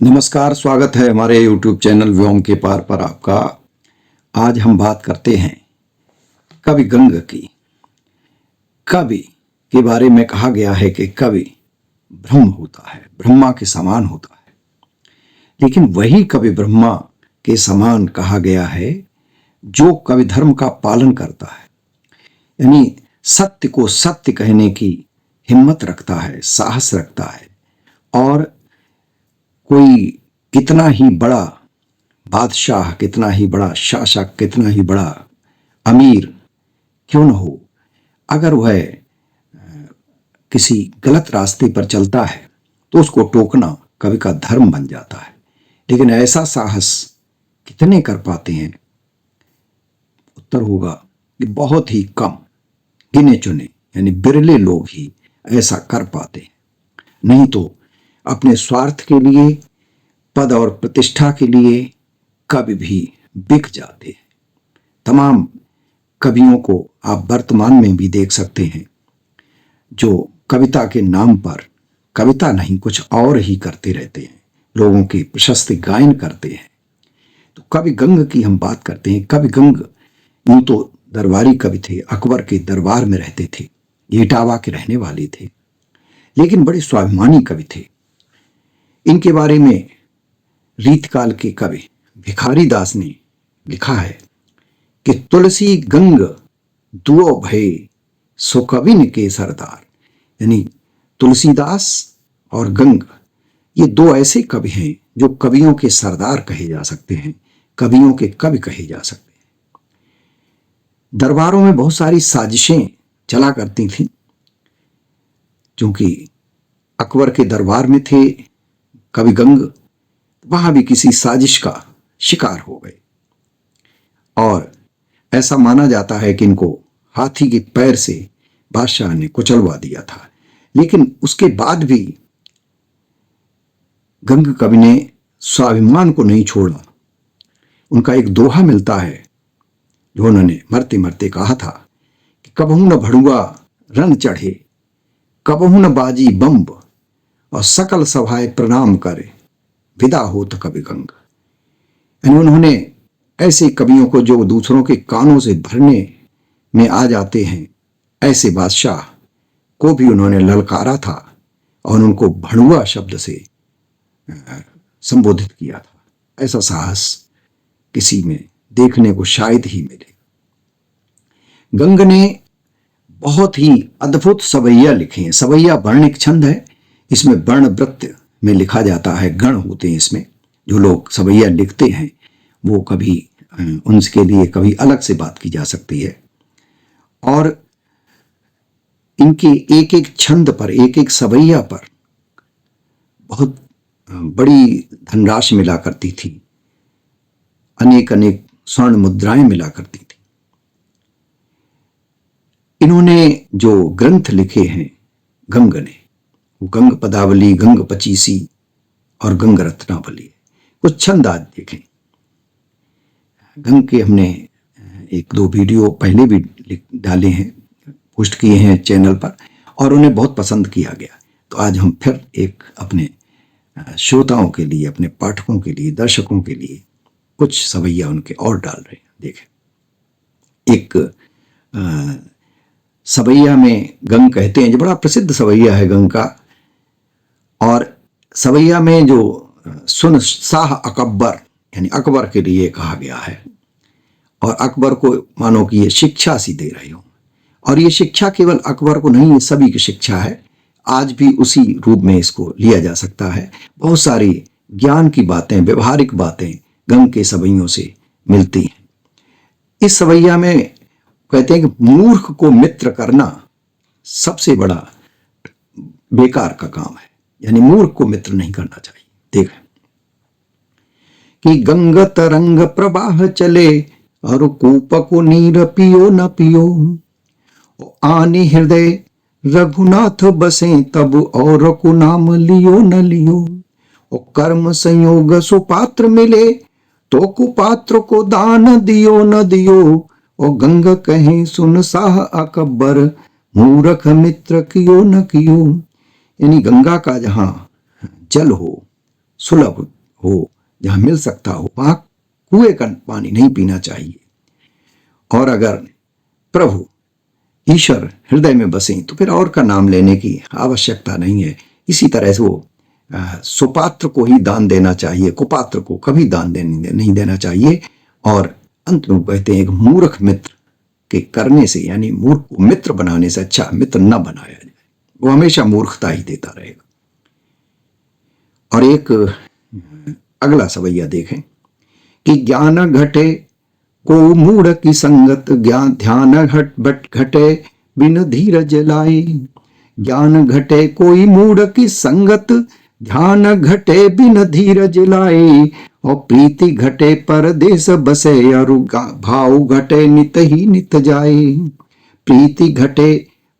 नमस्कार, स्वागत है हमारे YouTube चैनल व्योम के पार पर आपका। आज हम बात करते हैं कवि गंग की। कवि के बारे में कहा गया है कि कवि ब्रह्म होता है, ब्रह्मा के समान होता है। लेकिन वही कवि ब्रह्मा के समान कहा गया है जो कवि धर्म का पालन करता है, यानी सत्य को सत्य कहने की हिम्मत रखता है, साहस रखता है। और कोई कितना ही बड़ा बादशाह, कितना ही बड़ा शासक, कितना ही बड़ा अमीर क्यों न हो, अगर वह किसी गलत रास्ते पर चलता है तो उसको टोकना कवि का धर्म बन जाता है। लेकिन ऐसा साहस कितने कर पाते हैं? उत्तर होगा कि बहुत ही कम, गिने चुने, यानी बिरले लोग ही ऐसा कर पाते हैं। नहीं तो अपने स्वार्थ के लिए, पद और प्रतिष्ठा के लिए कवि भी बिक जाते हैं। तमाम कवियों को आप वर्तमान में भी देख सकते हैं जो कविता के नाम पर कविता नहीं कुछ और ही करते रहते हैं, लोगों की प्रशस्ति गायन करते हैं। तो कवि गंग की हम बात करते हैं। कवि गंग यूं तो दरबारी कवि थे, अकबर के दरबार में रहते थे, इटावा के रहने वाले थे, लेकिन बड़े स्वाभिमानी कवि थे। इनके बारे में रीतकाल के कवि भिखारी दास ने लिखा है कि तुलसी गंग दुओ भय सो कविन के सरदार, यानी तुलसीदास और गंग ये दो ऐसे कवि हैं जो कवियों के सरदार कहे जा सकते हैं, कवियों के कवि कहे जा सकते हैं। दरबारों में बहुत सारी साजिशें चला करती थीं, क्योंकि अकबर के दरबार में थे कवि गंग, वहां भी किसी साजिश का शिकार हो गए और ऐसा माना जाता है कि इनको हाथी के पैर से बादशाह ने कुचलवा दिया था। लेकिन उसके बाद भी गंग कवि ने स्वाभिमान को नहीं छोड़ा। उनका एक दोहा मिलता है जो उन्होंने मरते मरते कहा था कि कबहू न भड़ुआ रन चढ़े, कबहू न बाजी बम्ब, और सकल सभाए प्रणाम करे, विदा हो तो कवि गंग। यानी उन्होंने ऐसे कवियों को जो दूसरों के कानों से भरने में आ जाते हैं, ऐसे बादशाह को भी उन्होंने ललकारा था और उनको भड़ुआ शब्द से संबोधित किया था। ऐसा साहस किसी में देखने को शायद ही मिले। गंग ने बहुत ही अद्भुत सवैया लिखे हैं। सवैया वर्णिक छंद है, इसमें वर्ण वृत्त में लिखा जाता है, गण होते हैं इसमें। जो लोग सवैया लिखते हैं वो कभी उनके लिए कभी अलग से बात की जा सकती है। और इनके एक एक छंद पर, एक एक सवैया पर बहुत बड़ी धनराशि मिला करती थी, अनेक अनेक स्वर्ण मुद्राएं मिला करती थी। इन्होंने जो ग्रंथ लिखे हैं गंग ने, वो गंग पदावली, गंग पचीसी और गंग रत्नावली। कुछ छंद आज देखें। गंग के हमने एक दो वीडियो पहले भी डाले हैं, पोस्ट किए हैं चैनल पर, और उन्हें बहुत पसंद किया गया। तो आज हम फिर एक अपने श्रोताओं के लिए, अपने पाठकों के लिए, दर्शकों के लिए कुछ सवैया उनके और डाल रहे हैं। देखें, एक सवैया में गंग कहते हैं, जो बड़ा प्रसिद्ध सवैया है गंग का, और सवैया में जो सुन शाह अकबर, यानी अकबर के लिए कहा गया है, और अकबर को मानो कि ये शिक्षा सी दे रहे हो। और ये शिक्षा केवल अकबर को नहीं, ये सभी की शिक्षा है। आज भी उसी रूप में इसको लिया जा सकता है। बहुत सारी ज्ञान की बातें, व्यवहारिक बातें गंग के सवैयों से मिलती हैं। इस सवैया में कहते हैं कि मूर्ख को मित्र करना सबसे बड़ा बेकार का काम है, यानी मूर्ख को मित्र नहीं करना चाहिए। देखें कि गंग तरंग प्रवाह चले, और कूप को नीर पियो न पियो, आनी हृदय रघुनाथ बसे तब, और को नाम लियो न लियो, और कर्म संयोग सुपात्र मिले, तो कुपात्र को दान दियो न दियो, और गंग कहे सुन शाह अकबर, मूर्ख मित्र कियो न कियो। यानी गंगा का जहां जल हो सुलभ हो, जहां मिल सकता हो, वहां कुएं का पानी नहीं पीना चाहिए। और अगर प्रभु ईश्वर हृदय में बसे तो फिर और का नाम लेने की आवश्यकता नहीं है। इसी तरह से वो सुपात्र को ही दान देना चाहिए, कुपात्र को कभी दान नहीं देना चाहिए। और अंत में कहते हैं, एक मूर्ख मित्र के करने से, यानी मूर्ख को मित्र बनाने से अच्छा मित्र न बनाया जाए, वो हमेशा मूर्खता ही देता रहेगा। और एक अगला सवैया देखें कि ज्ञान घटे को मूढ़ की संगत, ज्ञान ध्यान घटे बिन धीरज लाए। ज्ञान घटे कोई मूढ़ की संगत, ध्यान घटे बिन धीरज लाए। और प्रीति घटे परदेस बसे, अरु भाव घटे नित ही नित जाए। प्रीति घटे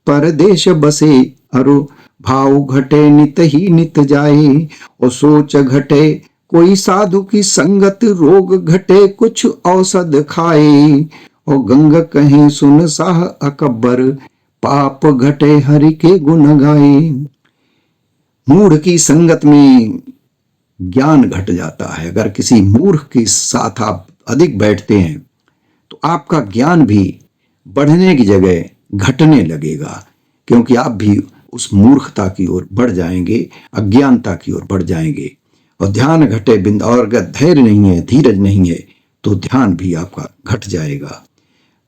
परदेश बसे, अरु भाव घटे नित ही नित जाए। और सोच घटे कोई साधु की संगत, रोग घटे कुछ औषध खाए। और गंग कहें सुन साह अकबर, पाप घटे हरि के गुण गाए। मूढ़ की संगत में ज्ञान घट जाता है। अगर किसी मूर्ख के साथ आप अधिक बैठते हैं तो आपका ज्ञान भी बढ़ने की जगह घटने लगेगा, क्योंकि आप भी उस मूर्खता की ओर बढ़ जाएंगे, अज्ञानता की ओर बढ़ जाएंगे। और ध्यान घटे बिंद, और अगर धैर्य नहीं है, धीरज नहीं है, तो ध्यान भी आपका घट जाएगा।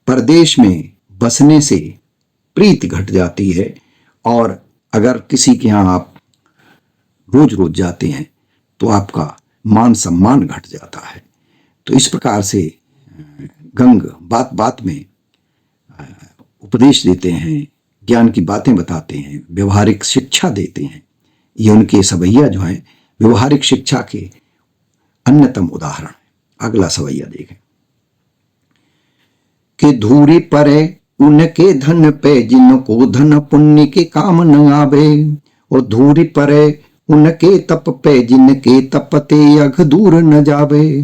परदेश में बसने से प्रीति घट जाती है। और अगर किसी के यहाँ आप रोज रोज जाते हैं तो आपका मान सम्मान घट जाता है। तो इस प्रकार से गंग बात बात में उपदेश देते हैं, ज्ञान की बातें बताते हैं, व्यवहारिक शिक्षा देते हैं। ये उनके सवैया जो हैं व्यवहारिक शिक्षा के अन्यतम उदाहरण है। अगला सवैया देखें कि धूरी परे उनके धन पे, जिनको धन पुण्य के काम न आवे। और धूरी परे उनके तप पे, जिनके तपते अघ दूर न जावे।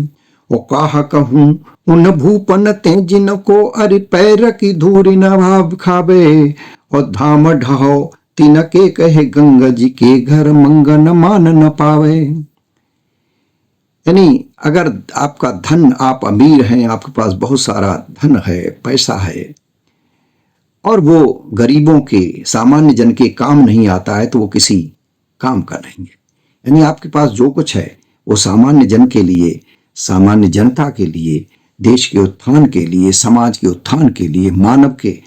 और काह कहूं उन भूपन ते, जिनको अरि पैर की धूरी न भाव खावे। और धाम ढहो तिनके कहे, गंगा जी के घर मंगन मान न पावे। यानी अगर आपका धन, आप अमीर हैं, आपके पास बहुत सारा धन है, पैसा है, और वो गरीबों के, सामान्य जन के काम नहीं आता है, तो वो किसी काम का नहीं है। यानी आपके पास जो कुछ है वो सामान्य जन के लिए, सामान्य जनता के लिए, देश के उत्थान के लिए, समाज के उत्थान के लिए, मानव के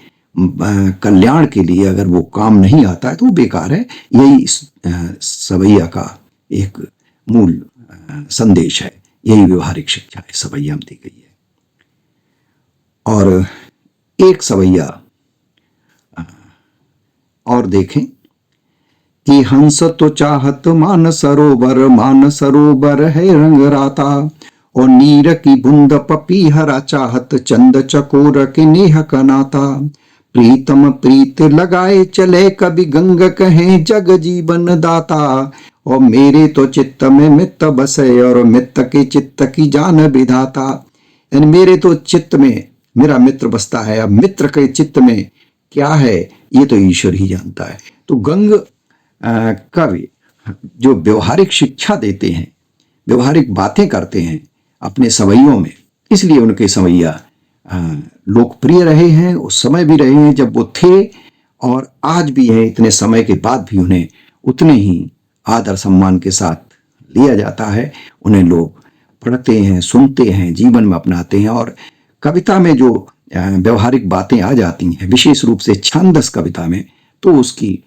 कल्याण के लिए अगर वो काम नहीं आता है तो वो बेकार है। यही सवैया का एक मूल संदेश है, यही व्यवहारिक शिक्षा है सवैया में दी गई है। और एक सवैया और देखें कि हंस तो चाहत मान सरोवर है रंग राता। और नीर की बूंद पपीहरा चाहत, चंद चकोर के नेह का नाता। प्रीतम प्रीत लगाए चले, कभी गंग कहें जग जीवन दाता। और मेरे तो चित्त में मित्त बसे, और मित्त के चित्त की जान विधाता। यानी मेरे तो चित्त में मेरा मित्र बसता है, अब मित्र के चित्त में क्या है ये तो ईश्वर ही जानता है। तो गंग कवि जो व्यवहारिक शिक्षा देते हैं, व्यवहारिक बातें करते हैं अपने सवैयों में, इसलिए उनके सवैया लोकप्रिय रहे हैं। उस समय भी रहे हैं जब वो थे, और आज भी हैं। इतने समय के बाद भी उन्हें उतने ही आदर सम्मान के साथ लिया जाता है। उन्हें लोग पढ़ते हैं, सुनते हैं, जीवन में अपनाते हैं। और कविता में जो व्यवहारिक बातें आ जाती हैं, विशेष रूप से छांदस कविता में, तो उसकी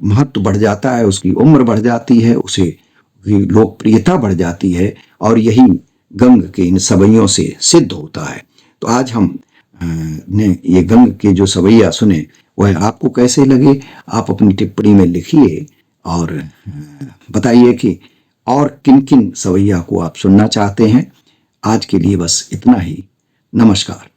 महत्व बढ़ जाता है, उसकी उम्र बढ़ जाती है, उसे लोकप्रियता बढ़ जाती है। और यही गंग के इन सवैयों से सिद्ध होता है। तो आज हम ने ये गंग के जो सवैया सुने वह आपको कैसे लगे, आप अपनी टिप्पणी में लिखिए और बताइए कि और किन किन सवैया को आप सुनना चाहते हैं। आज के लिए बस इतना ही। नमस्कार।